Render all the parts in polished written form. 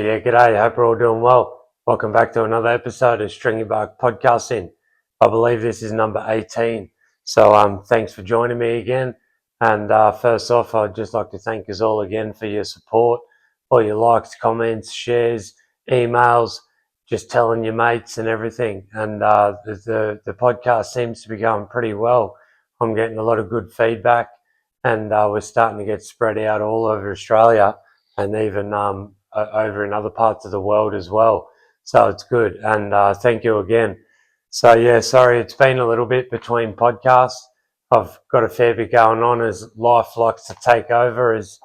Yeah, g'day. Hope you're all doing well. Welcome back to another episode of Stringybark podcasting. I believe this is number 18. So thanks for joining me again. And first off, I'd just like to thank us all again for your support, all your likes, comments, shares, emails, just telling your mates and everything. And the podcast seems to be going pretty well. I'm getting a lot of good feedback, and we're starting to get spread out all over Australia and even over in other parts of the world as well. So it's good. And thank you again. So yeah, sorry, it's been a little bit between podcasts. I've got a fair bit going on as life likes to take over, as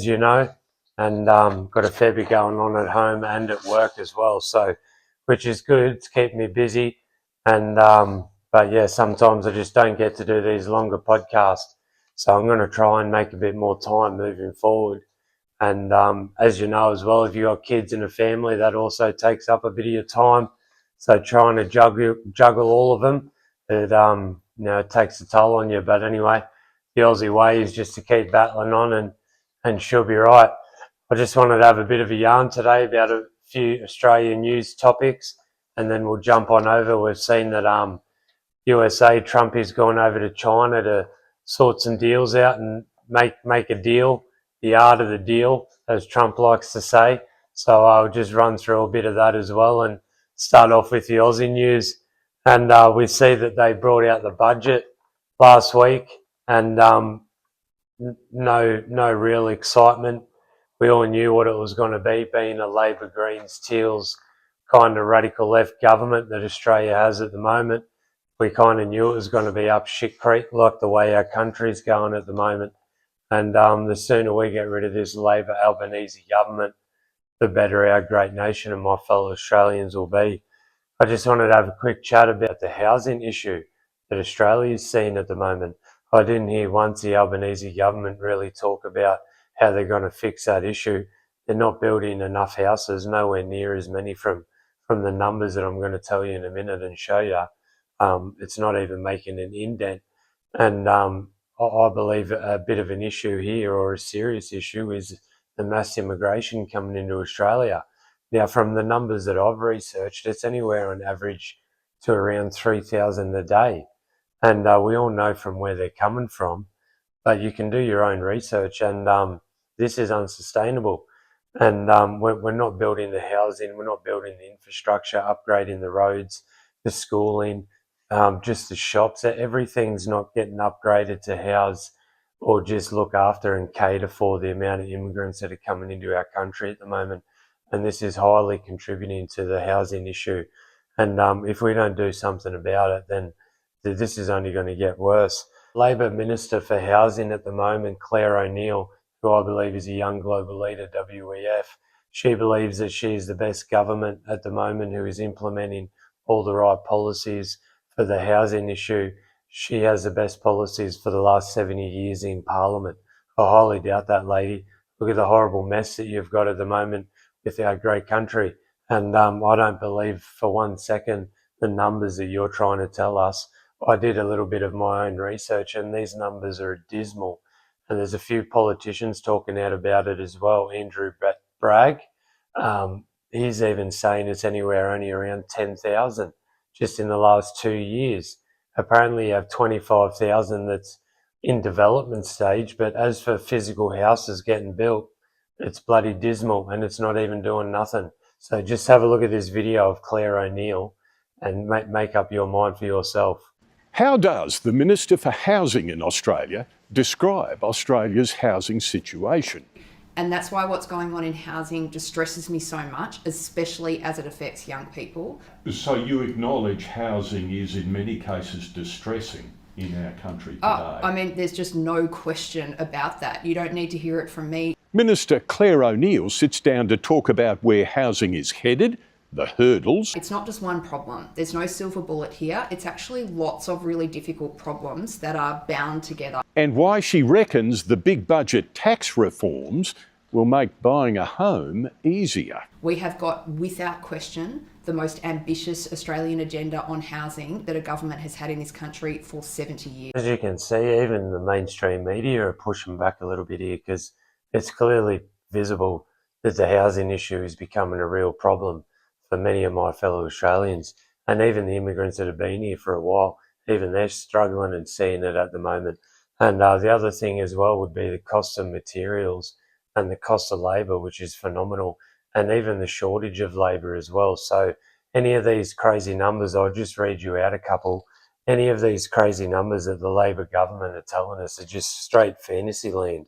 you know, and got a fair bit going on at home and at work as well. So, which is good. It's keeping me busy. And but yeah, sometimes I just don't get to do these longer podcasts. So I'm going to try and make a bit more time moving forward. And as you know as well, if you've got kids in a family, that also takes up a bit of your time. So trying to juggle all of them, it takes a toll on you. But anyway, the Aussie way is just to keep battling on, and she'll be right. I just wanted to have a bit of a yarn today about a few Australian news topics, and then we'll jump on over. We've seen that USA, Trump is going over to China to sort some deals out and make a deal. The art of the deal, as Trump likes to say. So I'll just run through a bit of that as well and start off with the Aussie news. And we see that they brought out the budget last week, and no real excitement. We all knew what it was going to be, being a Labor, Greens, Teals kind of radical left government that Australia has at the moment. We kind of knew it was going to be up shit creek, like the way our country's going at the moment. And the sooner we get rid of this Labor Albanese government, the better our great nation and my fellow Australians will be. I just wanted to have a quick chat about the housing issue that Australia is seeing at the moment. I didn't hear once the Albanese government really talk about how they're going to fix that issue. They're not building enough houses, nowhere near as many from the numbers that I'm going to tell you in a minute and show you. It's not even making an indent. And I believe a bit of an issue here, or a serious issue, is the mass immigration coming into Australia. Now, from the numbers that I've researched, it's anywhere on average to around 3,000 a day. And we all know from where they're coming from, but you can do your own research, and this is unsustainable. And we're not building the housing, we're not building the infrastructure, upgrading the roads, the schooling, just the shops. Everything's not getting upgraded to house or just look after and cater for the amount of immigrants that are coming into our country at the moment. And this is highly contributing to the housing issue. And if we don't do something about it, then this is only going to get worse. Labor Minister for Housing at the moment, Claire O'Neill, who I believe is a young global leader, WEF, she believes that she is the best government at the moment who is implementing all the right policies for the housing issue. She has the best policies for the last 70 years in Parliament. I highly doubt that, lady. Look at the horrible mess that you've got at the moment with our great country. And I don't believe for 1 second the numbers that you're trying to tell us. I did a little bit of my own research, and these numbers are dismal. And there's a few politicians talking out about it as well. Andrew Bragg, he's even saying it's anywhere only around 10,000 just in the last 2 years. Apparently you have 25,000 that's in development stage, but as for physical houses getting built, it's bloody dismal, and it's not even doing nothing. So just have a look at this video of Claire O'Neill and make up your mind for yourself. How does the Minister for Housing in Australia describe Australia's housing situation? And that's why what's going on in housing distresses me so much, especially as it affects young people. So you acknowledge housing is in many cases distressing in our country today? I mean, there's just no question about that. You don't need to hear it from me. Minister Claire O'Neill sits down to talk about where housing is headed, the hurdles. It's not just one problem. There's no silver bullet here. It's actually lots of really difficult problems that are bound together. And why she reckons the big budget tax reforms will make buying a home easier. We have got, without question, the most ambitious Australian agenda on housing that a government has had in this country for 70 years. As you can see, even the mainstream media are pushing back a little bit here, because it's clearly visible that the housing issue is becoming a real problem for many of my fellow Australians, and even the immigrants that have been here for a while, even they're struggling and seeing it at the moment. And the other thing as well would be the cost of materials and the cost of labour, which is phenomenal, and even the shortage of labour as well. So any of these crazy numbers, I'll just read you out a couple. Any of these crazy numbers that the Labor government are telling us are just straight fantasy land.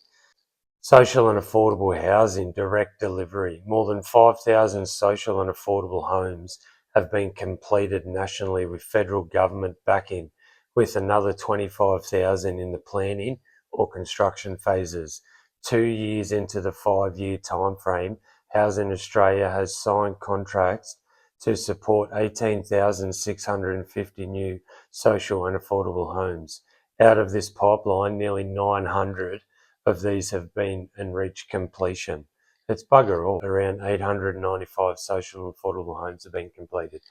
Social and affordable housing, direct delivery. More than 5,000 social and affordable homes have been completed nationally with federal government backing, with another 25,000 in the planning or construction phases. 2 years into the 5-year timeframe, Housing Australia has signed contracts to support 18,650 new social and affordable homes. Out of this pipeline, nearly 900 of these have been and reached completion. It's bugger all. Around 895 social and affordable homes have been completed.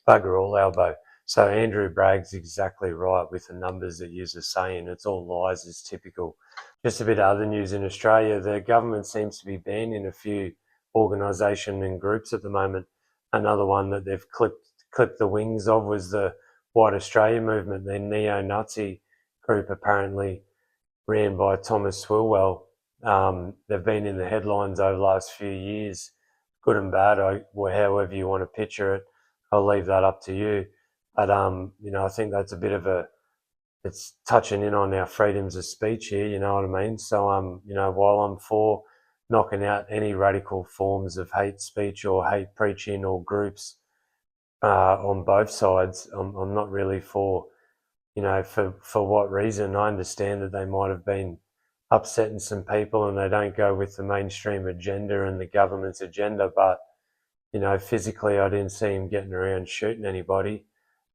Bugger all, Albo. So Andrew Bragg's exactly right with the numbers that you're saying. It's all lies, it's typical. Just a bit of other news in Australia. The government seems to be banning a few organisations and groups at the moment. Another one that they've clipped the wings of was the White Australia movement, the neo-Nazi group apparently ran by Thomas Swilwell. They've been in the headlines over the last few years, good and bad, however you want to picture it. I'll leave that up to you. But, I think that's a bit of it's touching in on our freedoms of speech here, you know what I mean? So, while I'm for knocking out any radical forms of hate speech or hate preaching or groups on both sides, I'm not really for, for what reason. I understand that they might have been upsetting some people and they don't go with the mainstream agenda and the government's agenda, but, physically I didn't see him getting around shooting anybody.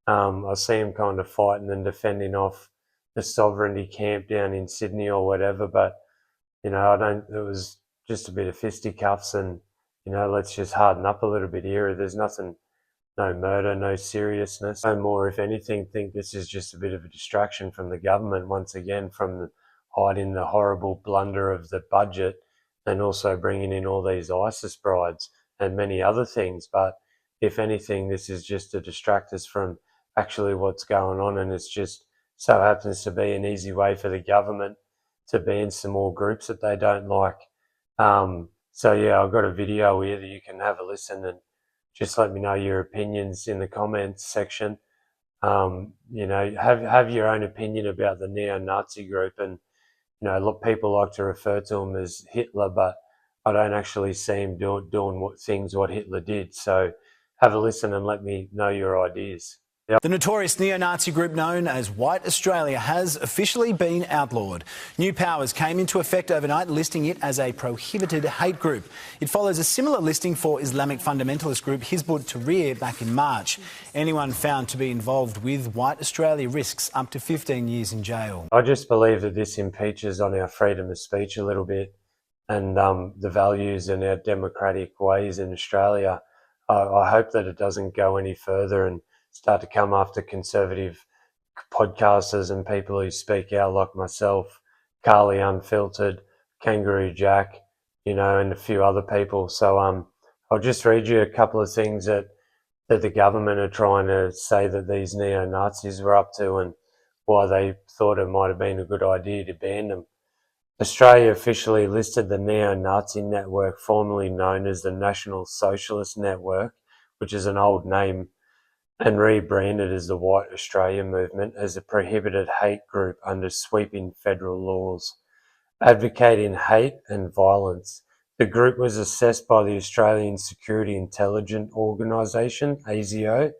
I see him kind of fighting and defending off the sovereignty camp down in Sydney or whatever, but, it was just a bit of fisticuffs and, let's just harden up a little bit here. There's nothing, no murder, no seriousness. No more, if anything, think this is just a bit of a distraction from the government, once again, from hiding the horrible blunder of the budget and also bringing in all these ISIS brides and many other things. But if anything, this is just to distract us from actually what's going on, and it's just so happens to be an easy way for the government to ban some more groups that they don't like. So yeah, I've got a video here that you can have a listen and just let me know your opinions in the comments section. Have your own opinion about the neo-Nazi group, and look, people like to refer to him as Hitler, but I don't actually see him doing what Hitler did. So have a listen and let me know your ideas. The notorious neo-Nazi group known as White Australia has officially been outlawed. New powers came into effect overnight, listing it as a prohibited hate group. It follows a similar listing for Islamic fundamentalist group Hizb ut-Tahrir back in March. Anyone found to be involved with White Australia risks up to 15 years in jail. I just believe that this impeaches on our freedom of speech a little bit and the values and our democratic ways in Australia. I hope that it doesn't go any further and start to come after conservative podcasters and people who speak out like myself, Carly Unfiltered, Kangaroo Jack, and a few other people. So I'll just read you a couple of things that the government are trying to say that these neo-Nazis were up to and why they thought it might have been a good idea to ban them. Australia officially listed the neo-Nazi network, formerly known as the National Socialist Network, which is an old name, and rebranded as the White Australia Movement, as a prohibited hate group under sweeping federal laws. Advocating hate and violence, the group was assessed by the Australian Security Intelligence Organisation, ASIO,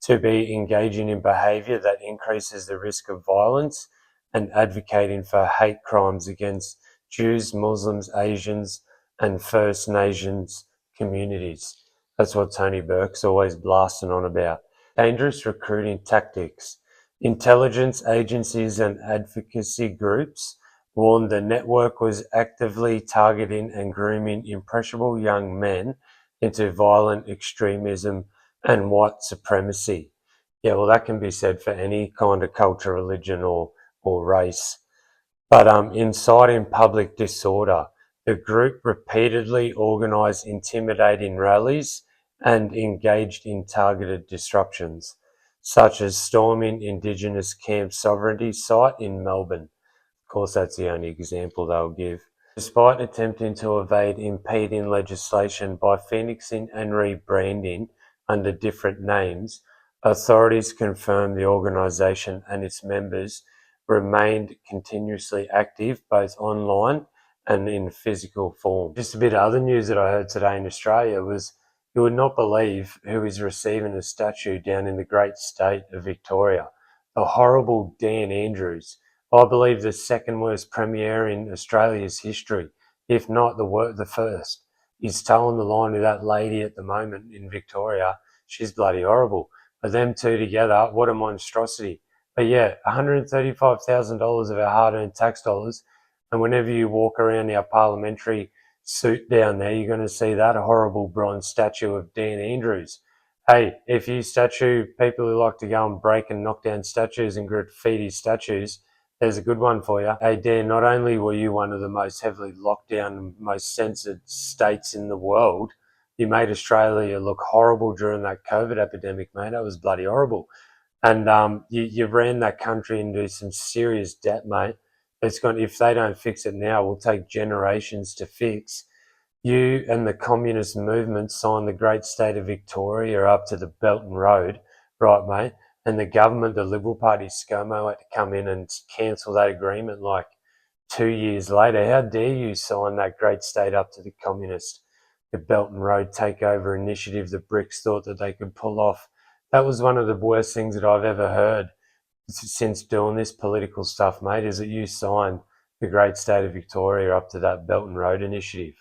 to be engaging in behaviour that increases the risk of violence and advocating for hate crimes against Jews, Muslims, Asians and First Nations communities. That's what Tony Burke's always blasting on about. Dangerous recruiting tactics. Intelligence agencies and advocacy groups warned the network was actively targeting and grooming impressionable young men into violent extremism and white supremacy. Yeah, well, that can be said for any kind of culture, religion or race. But inciting public disorder. The group repeatedly organised intimidating rallies and engaged in targeted disruptions, such as storming Indigenous Camp Sovereignty site in Melbourne. Of course, that's the only example they'll give. Despite attempting to evade impeding legislation by phoenixing and rebranding under different names, authorities confirmed the organisation and its members remained continuously active both online and in physical form. Just a bit of other news that I heard today in Australia was you would not believe who is receiving a statue down in the great state of Victoria. The horrible Dan Andrews. I believe the second worst premier in Australia's history, if not the first. He's towing the line with that lady at the moment in Victoria. She's bloody horrible. But them two together, what a monstrosity. But yeah, $135,000 of our hard-earned tax dollars. And whenever you walk around our parliamentary suit down there, you're going to see that horrible bronze statue of Dan Andrews. Hey, if you statue people who like to go and break and knock down statues and graffiti statues, there's a good one for you. Hey, Dan, not only were you one of the most heavily locked down, most censored states in the world, you made Australia look horrible during that COVID epidemic, mate. That was bloody horrible. And you ran that country into some serious debt, mate. It's going, if they don't fix it now, will take generations to fix. You and the communist movement signed the great state of Victoria up to the Belt and Road, right, mate? And the government, the Liberal Party, ScoMo, had to come in and cancel that agreement like 2 years later. How dare you sign that great state up to the communist, the Belt and Road Takeover initiative the Brits thought that they could pull off? That was one of the worst things that I've ever heard since doing this political stuff, mate, is that you signed the great state of Victoria up to that Belt and Road initiative,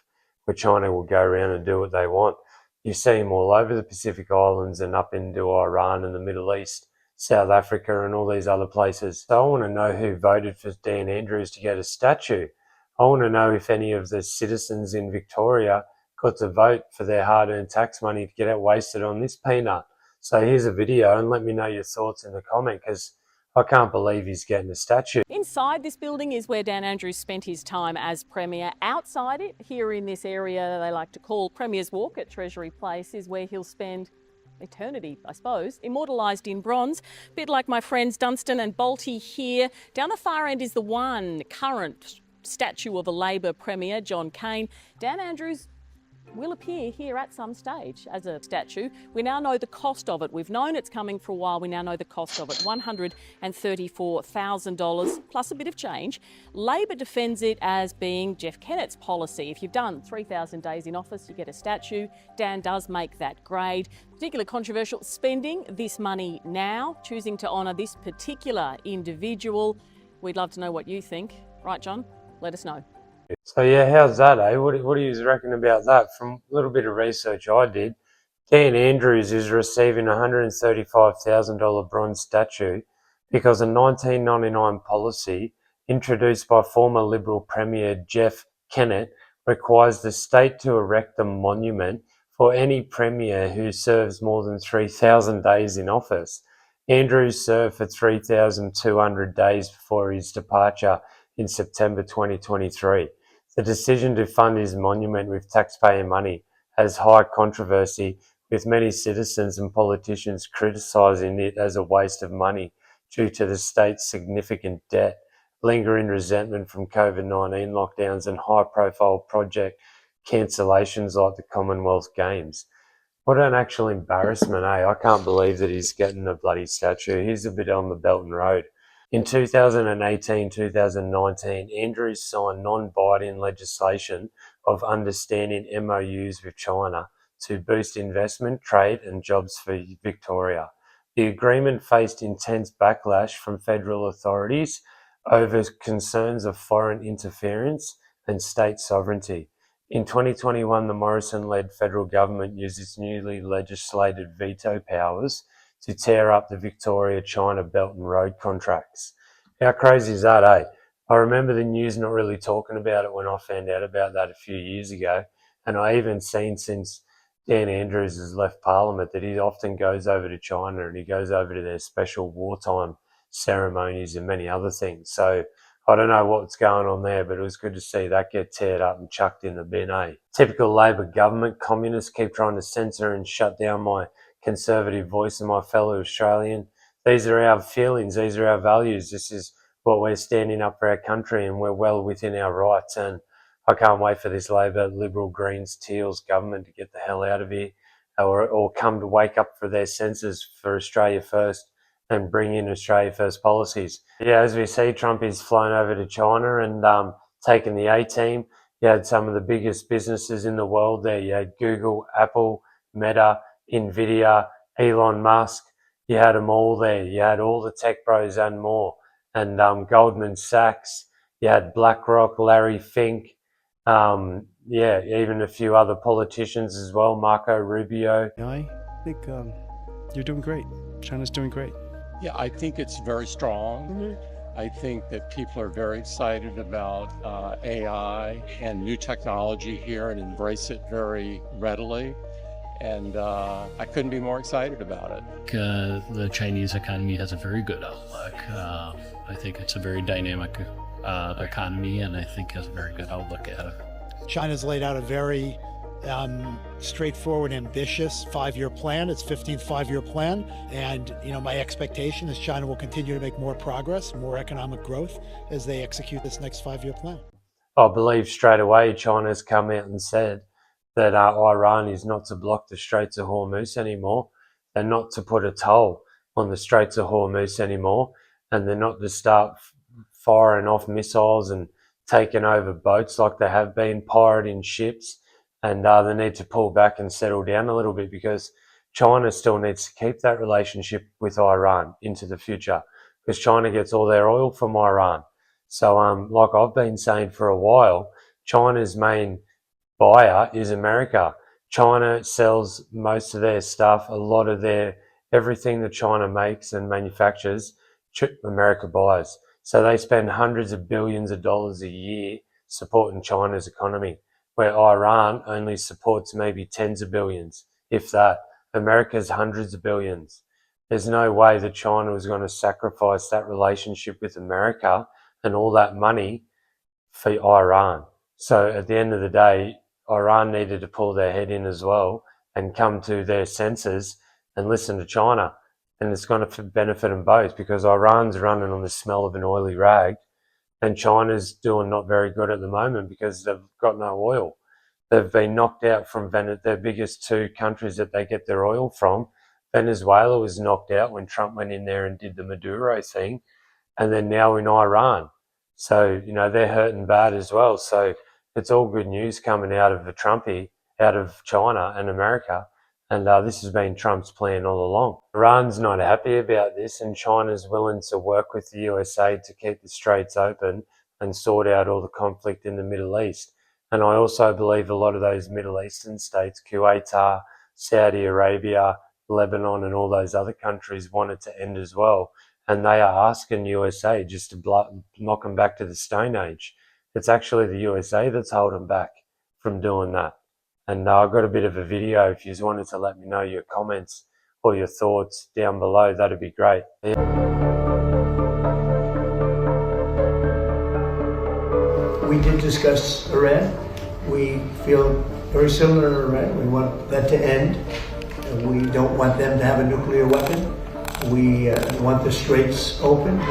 where China will go around and do what they want. You see them all over the Pacific Islands and up into Iran and the Middle East, South Africa and all these other places. So I want to know who voted for Dan Andrews to get a statue. I want to know if any of the citizens in Victoria got to vote for their hard-earned tax money to get it wasted on this peanut. So here's a video and let me know your thoughts in the comment, because I can't believe he's getting a statue. Inside this building is where Dan Andrews spent his time as Premier. Outside it, here in this area they like to call Premier's Walk at Treasury Place, is where he'll spend eternity, I suppose, immortalised in bronze. A bit like my friends Dunstan and Bolte here. Down the far end is the one current statue of a Labor Premier, John Cain. Dan Andrews will appear here at some stage as a statue. We now know the cost of it. We've known it's coming for a while. We now know the cost of it, $134,000 plus a bit of change. Labor defends it as being Jeff Kennett's policy. If you've done 3,000 days in office, you get a statue. Dan does make that grade. Particularly controversial spending this money now, choosing to honour this particular individual. We'd love to know what you think. Right, John? Let us know. So yeah, how's that, eh? What do you reckon about that? From a little bit of research I did, Dan Andrews is receiving a $135,000 bronze statue because a 1999 policy introduced by former Liberal Premier Jeff Kennett requires the state to erect a monument for any Premier who serves more than 3,000 days in office. Andrews served for 3,200 days before his departure in September 2023. The decision to fund his monument with taxpayer money has high controversy, with many citizens and politicians criticising it as a waste of money due to the state's significant debt, lingering resentment from COVID-19 lockdowns and high-profile project cancellations like the Commonwealth Games. What an actual embarrassment, eh? I can't believe that he's getting a bloody statue. He's a bit on the Belt and Road. In 2018-2019, Andrews signed non-binding legislation of understanding MOUs with China to boost investment, trade and jobs for Victoria. The agreement faced intense backlash from federal authorities over concerns of foreign interference and state sovereignty. In 2021, the Morrison-led federal government used its newly legislated veto powers to tear up the Victoria-China Belt and Road contracts. How crazy is that, eh? I remember the news not really talking about it when I found out about that a few years ago, and I even seen since Dan Andrews has left Parliament that he often goes over to China and he goes over to their special wartime ceremonies and many other things. So I don't know what's going on there, but it was good to see that get teared up and chucked in the bin, eh? Typical Labor government. Communists keep trying to censor and shut down my conservative voice and my fellow Australian. These are our feelings. These are our values. This is what we're standing up for our country, and we're well within our rights. And I can't wait for this Labor, Liberal, Greens, Teals government to get the hell out of here, or come to wake up for their senses for Australia first and bring in Australia first policies. Yeah, as we see, Trump is flown over to China and taken the A-team. You had some of the biggest businesses in the world there. You had Google, Apple, Meta, Nvidia, Elon Musk. You had them all there. You had all the tech bros and more. And Goldman Sachs. You had BlackRock, Larry Fink. Yeah, even a few other politicians as well, Marco Rubio. I think you're doing great. China's doing great. Yeah, I think it's very strong. I think that people are very excited about AI and new technology here and embrace it very readily. And I couldn't be more excited about it. The Chinese economy has a very good outlook. I think it's a very dynamic economy, and I think has a very good outlook at it. China's laid out a very straightforward, ambitious 5-year plan. It's 15th 5-year plan. And, my expectation is China will continue to make more progress, more economic growth as they execute this next 5-year plan. I believe straight away China's come out and said that Iran is not to block the Straits of Hormuz anymore. They're not to put a toll on the Straits of Hormuz anymore. And they're not to start firing off missiles and taking over boats like they have been, pirating ships. And they need to pull back and settle down a little bit, because China still needs to keep that relationship with Iran into the future, because China gets all their oil from Iran. So like I've been saying for a while, China's main buyer is America. China sells most of their stuff, a lot of everything that China makes and manufactures, America buys. So they spend hundreds of billions of dollars a year supporting China's economy, where Iran only supports maybe tens of billions, if that. America's hundreds of billions. There's no way that China was going to sacrifice that relationship with America and all that money for Iran. So at the end of the day, Iran needed to pull their head in as well and come to their senses and listen to China. And it's going to benefit them both, because Iran's running on the smell of an oily rag, and China's doing not very good at the moment because they've got no oil. They've been knocked out from their biggest two countries that they get their oil from. Venezuela was knocked out when Trump went in there and did the Maduro thing, and then now in Iran. So, they're hurting bad as well. So it's all good news coming out of the Trumpy, out of China and America. And this has been Trump's plan all along. Iran's not happy about this, and China's willing to work with the USA to keep the straits open and sort out all the conflict in the Middle East. And I also believe a lot of those Middle Eastern states, Kuwait, Saudi Arabia, Lebanon, and all those other countries want it to end as well. And they are asking USA just to knock them back to the Stone Age. It's actually the USA that's holding back from doing that. And I've got a bit of a video. If you just wanted to let me know your comments or your thoughts down below, that'd be great. We did discuss Iran. We feel very similar to Iran. We want that to end. We don't want them to have a nuclear weapon. We want the straits open.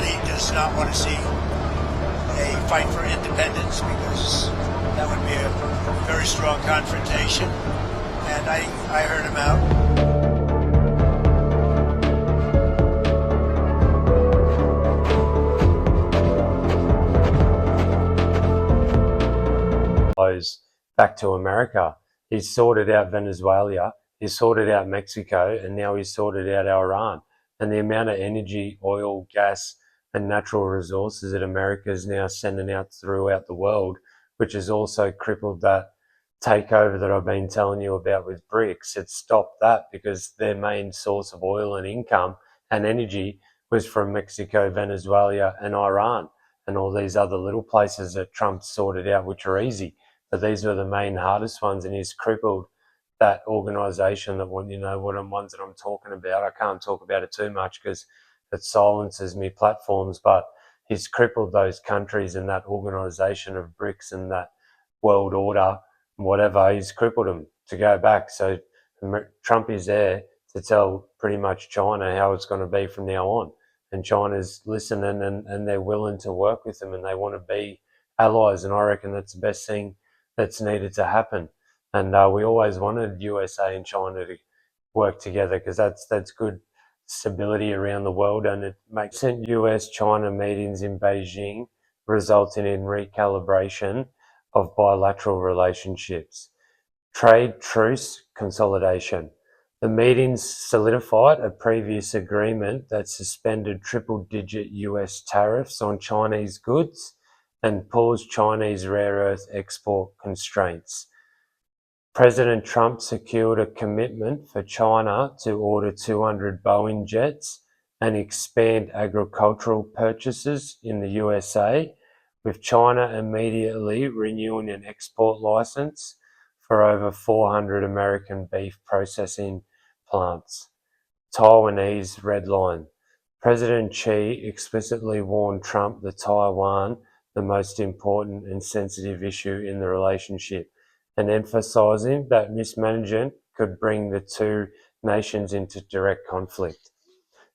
He does not want to see a fight for independence, because that would be a very strong confrontation, and I heard him out. Back to America. He's sorted out Venezuela, he's sorted out Mexico, and now he's sorted out Iran. And the amount of energy, oil, gas, and natural resources that America is now sending out throughout the world, which has also crippled that takeover that I've been telling you about with BRICS. It stopped that because their main source of oil and income and energy was from Mexico, Venezuela, and Iran, and all these other little places that Trump sorted out, which are easy. But these were the main hardest ones, and he's crippled that organisation that, you know, what ones that I'm talking about. I can't talk about it too much because it silences me platforms, but he's crippled those countries and that organisation of BRICS and that world order, whatever. He's crippled them to go back. So Trump is there to tell pretty much China how it's going to be from now on. And China's listening, and they're willing to work with them, and they want to be allies. And I reckon that's the best thing that's needed to happen. And we always wanted USA and China to work together because that's good stability around the world, and it makes US-China meetings in Beijing resulting in recalibration of bilateral relationships. Trade truce consolidation. The meetings solidified a previous agreement that suspended triple-digit US tariffs on Chinese goods and paused Chinese rare earth export constraints. President Trump secured a commitment for China to order 200 Boeing jets and expand agricultural purchases in the USA, with China immediately renewing an export license for over 400 American beef processing plants. Taiwanese red line. President Xi explicitly warned Trump that Taiwan, the most important and sensitive issue in the relationship, and emphasizing that mismanagement could bring the two nations into direct conflict.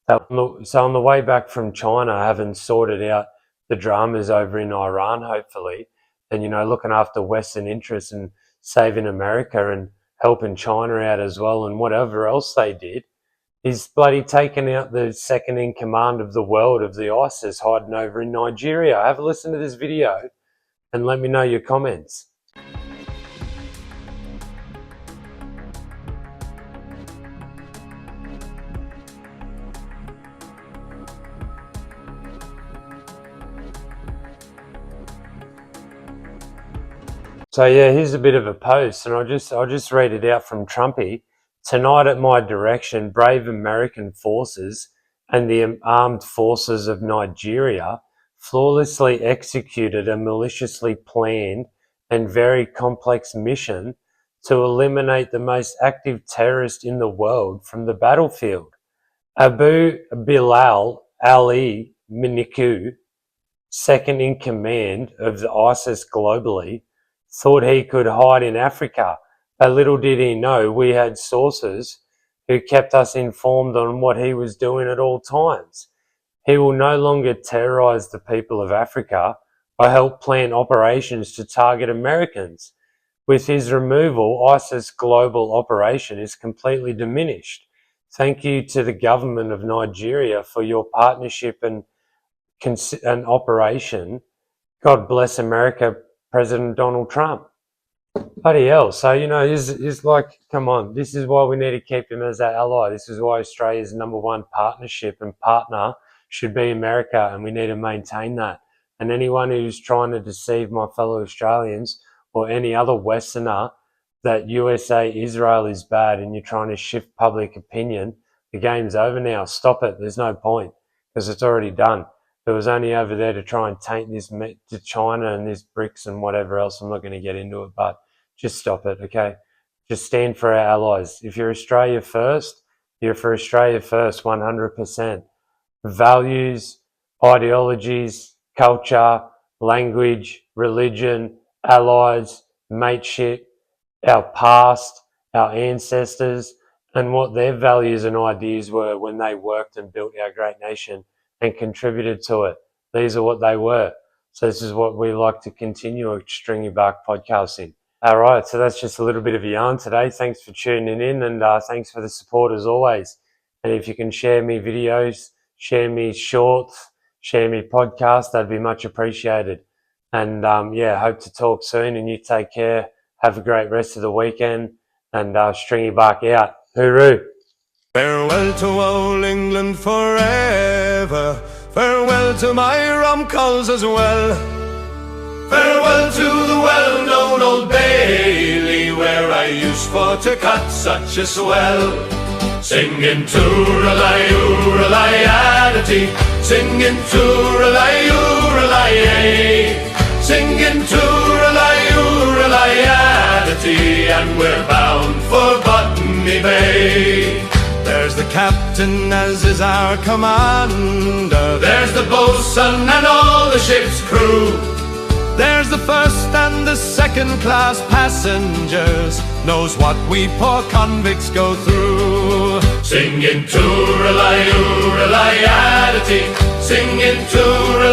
So on the way back from China, having sorted out the dramas over in Iran, hopefully, and, you know, looking after Western interests and saving America and helping China out as well, and whatever else they did, he's bloody taken out the second in command of the world of the ISIS hiding over in Nigeria. Have a listen to this video and let me know your comments. So yeah, here's a bit of a post, and I'll just read it out from Trumpy. Tonight at my direction, brave American forces and the armed forces of Nigeria flawlessly executed a maliciously planned and very complex mission to eliminate the most active terrorist in the world from the battlefield. Abu Bilal Ali Miniku, second in command of the ISIS globally, thought he could hide in Africa, but little did he know we had sources who kept us informed on what he was doing at all times. He will no longer terrorize the people of Africa or help plan operations to target Americans. With his removal, ISIS global operation is completely diminished. Thank you to the government of Nigeria for your partnership and operation. God bless America, President Donald Trump. Bloody hell. So, you know, it's like, come on, this is why we need to keep him as our ally. This is why Australia's number one partnership and partner should be America, and we need to maintain that. And anyone who's trying to deceive my fellow Australians or any other Westerner that USA, Israel is bad and you're trying to shift public opinion, the game's over now. Stop it. There's no point because it's already done. It was only over there to try and taint this to China and this BRICS and whatever else. I'm not going to get into it, but just stop it, okay? Just stand for our allies. If you're Australia first, you're for Australia first, 100%. Values, ideologies, culture, language, religion, allies, mateship, our past, our ancestors, and what their values and ideas were when they worked and built our great nation and contributed to it. These are what they were. So this is what we like to continue at Stringybark podcasting. All right, so that's just a little bit of a yarn today. Thanks for tuning in, and thanks for the support as always. And if you can share me videos, share me shorts, share me podcasts, that'd be much appreciated. And yeah, hope to talk soon, and you take care. Have a great rest of the weekend, and Stringybark out. Hooroo! Farewell to old England forever. Farewell to my rom-coms as well. Farewell to the well-known Old Bailey, where I used for to cut such a swell. Singing tooralai-ooralai-adity, singing tooralai-ooralai-ay, singing tooralai-ooralai-adity, and we're bound for Botany Bay. There's the captain as is our commander, there's the boatswain and all the ship's crew. There's the first and the second class passengers, knows what we poor convicts go through. Singing tooralai-ooralai-adity, singing tooralai